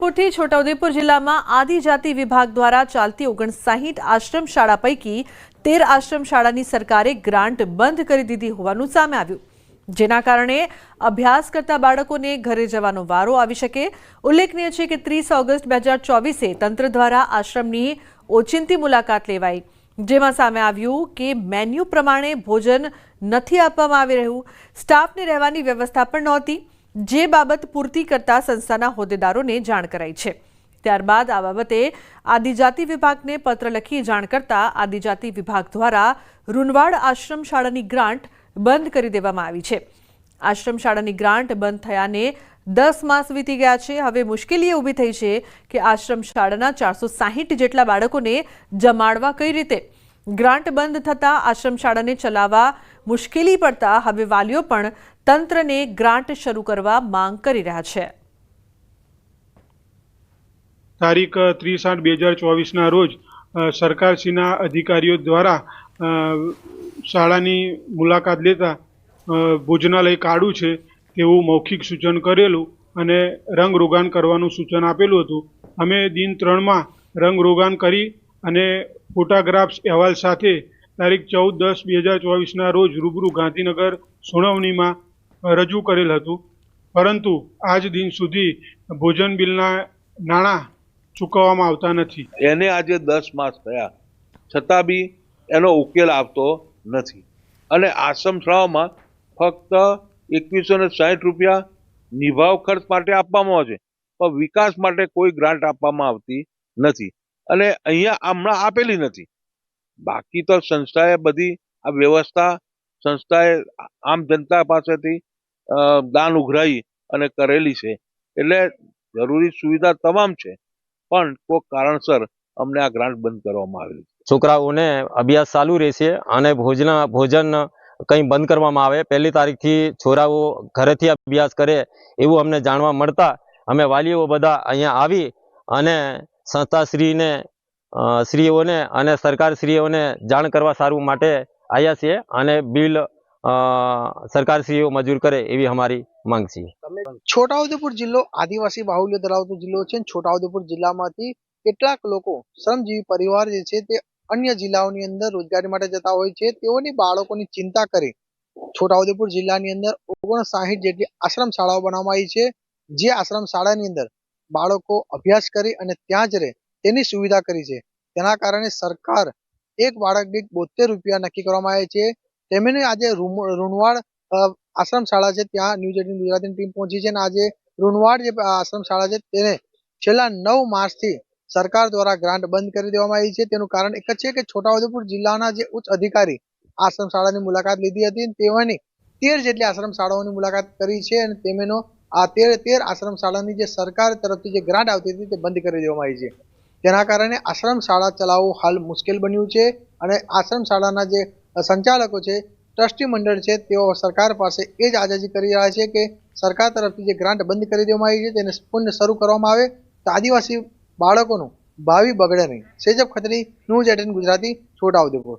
રાજકોટથી છોટાઉદેપુર જિલ્લામાં આદિજાતિ વિભાગ દ્વારા ચાલતી 59 આશ્રમ શાળા પૈકી 13 આશ્રમ શાળાની સરકારે ગ્રાન્ટ બંધ કરી દીધી હોવાનું સામે આવ્યું, જેના કારણે અભ્યાસ કરતા બાળકોને ઘરે જવાનો વારો આવી શકે। ઉલ્લેખનીય છે કે 30 ઓગસ્ટ 2024 તંત્ર દ્વારા આશ્રમની ઓચિંતી મુલાકાત લેવાઈ, જેમાં સામે આવ્યું કે મેન્યુ પ્રમાણે ભોજન નથી આપવામાં આવી રહ્યું, સ્ટાફને રહેવાની વ્યવસ્થા પણ નહોતી, જે બાબત પૂર્તિ કરતા સંસ્થાના હોદ્દેદારોને જાણ કરાઈ છે। ત્યારબાદ આ બાબતે આદિજાતિ વિભાગને પત્ર લખી જાણ કરતા આદિજાતિ વિભાગ દ્વારા રૂનવાડ આશ્રમ શાળાની ગ્રાન્ટ બંધ કરી દેવામાં આવી છે। આશ્રમ શાળાની ગ્રાન્ટ બંધ થયાને 10 માસ વીતી ગયા છે। હવે મુશ્કેલી ઊભી થઈ છે કે આશ્રમ શાળાના 460 જેટલા બાળકોને જમાડવા કઈ રીતે। ગ્રાન્ટ બંધ થતા આશ્રમ શાળાને ચલાવવા મુશ્કેલી પડતા હવે વાલીઓ પણ તંત્રને ગ્રાન્ટ શરૂ કરવા માંગ કરી રહ્યા છે। તારીખ 30/8/2024 રોજ સરકારશ્રીના અધિકારીઓ દ્વારા શાળાની મુલાકાત લેતા ભોજનાલય કાઢું છે તેવું મૌખિક સૂચન કરેલું અને રંગરોગાન કરવાનું સૂચન આપેલું હતું। અમે દિન 3માં રંગરોગાન કરી અને ફોટોગ્રાફ્સ અહેવાલ સાથે તારીખ 14/10/2024 રોજ રૂબરૂ ગાંધીનગર સુનાવણીમાં રજૂ કરેલ હતું, પરંતુ આજ દિન સુધી ભોજન બિલના નાણાં ચૂકવવામાં આવતા નથી। એને આજે 10 માસ થયા છતાં બી એનો ઉકેલ આવતો નથી અને આશ્રમ શાળામાં ફક્ત 2160 રૂપિયા નિભાવ ખર્ચ માટે આપવામાં આવે છે, પણ વિકાસ માટે કોઈ ગ્રાન્ટ આપવામાં આવતી નથી અને અહીંયા હમણાં આપેલી નથી। બાકી તો સંસ્થાએ બધી આ વ્યવસ્થા સંસ્થાએ આમ જનતા પાસેથી દાન ઉઘરાઈ અને કરેલી છે, એટલે જરૂરી સુવિધા તમામ છે, પણ કોઈ કારણસર અમને આ ગ્રાન્ટ બંધ કરવામાં આવેલી છે। છોકરાઓને અભ્યાસ ચાલુ રહેશે અને ભોજન કંઈ બંધ કરવામાં આવે। 1લી તારીખથી છોરાઓ ઘરેથી અભ્યાસ કરે એવું અમને જાણવા મળતા અમે વાલીઓ બધા અહીંયા આવી અને સંસ્થાશ્રીને શ્રીઓને અને સરકારશ્રીઓને જાણ કરવા સારું માટે આવ્યા છીએ અને બિલ સરકારશ્રીઓ મંજૂર કરે એવી અમારી માંગ છે। છોટાઉદેપુર જિલ્લો આદિવાસી બાહુલ્ય ધરાવતો જિલ્લો છે। છોટાઉદેપુર જિલ્લામાંથી કેટલાક લોકો શ્રમજીવી પરિવાર જે છે તે અન્ય જિલ્લાઓની અંદર રોજગારી માટે જતા હોય છે, તેઓની બાળકોની ચિંતા કરી છોટાઉદેપુર જિલ્લાની અંદર 59 જેટલી આશ્રમ શાળાઓ બનાવવામાં આવી છે, જે આશ્રમ શાળાની અંદર બાળકો અભ્યાસ કરી અને ત્યાં જ રહે તેની સુવિધા કરી છે। તેના કારણે સરકાર એક બાળક દીઠ 72 રૂપિયા નક્કી કરવામાં આવે છે। તેમને આજે રૂનવાડ આશ્રમ શાળા છે ત્યાં ન્યૂઝ 18 ગુજરાતીની ટીમ પહોંચી છે અને આજે રૂનવાડ જે આશ્રમ શાળા છે તેને છેલ્લા 9 માસથી સરકાર દ્વારા ગ્રાન્ટ બંધ કરી દેવામાં આવી છે। તેનું કારણ એક જ છે કે છોટાઉદેપુર જિલ્લાના જે ઉચ્ચ અધિકારી આશ્રમ શાળાની મુલાકાત લીધી હતી, તેઓની 13 જેટલી આશ્રમ શાળાઓની મુલાકાત કરી છે અને તેમનો આ 13 આશ્રમ શાળાની જે સરકાર તરફથી જે ગ્રાન્ટ આવતી હતી તે બંધ કરી દેવામાં આવી છે। તેના કારણે આશ્રમ શાળા ચલાવવું હાલ મુશ્કેલ બન્યું છે અને આશ્રમ શાળાના જે સંચાલકો છે, ટ્રસ્ટી મંડળ છે, તેઓ સરકાર પાસે એ જ આજાજી કરી રહ્યા છે કે સરકાર તરફથી જે ગ્રાન્ટ બંધ કરી દેવામાં આવી છે તેને પુનઃ શરૂ કરવામાં આવે તો આદિવાસી બાળકોનું ભાવિ બગડે નહીં। સેજબ ખત્રી, ન્યૂઝ 18 ગુજરાતી, છોટાઉદેપુર।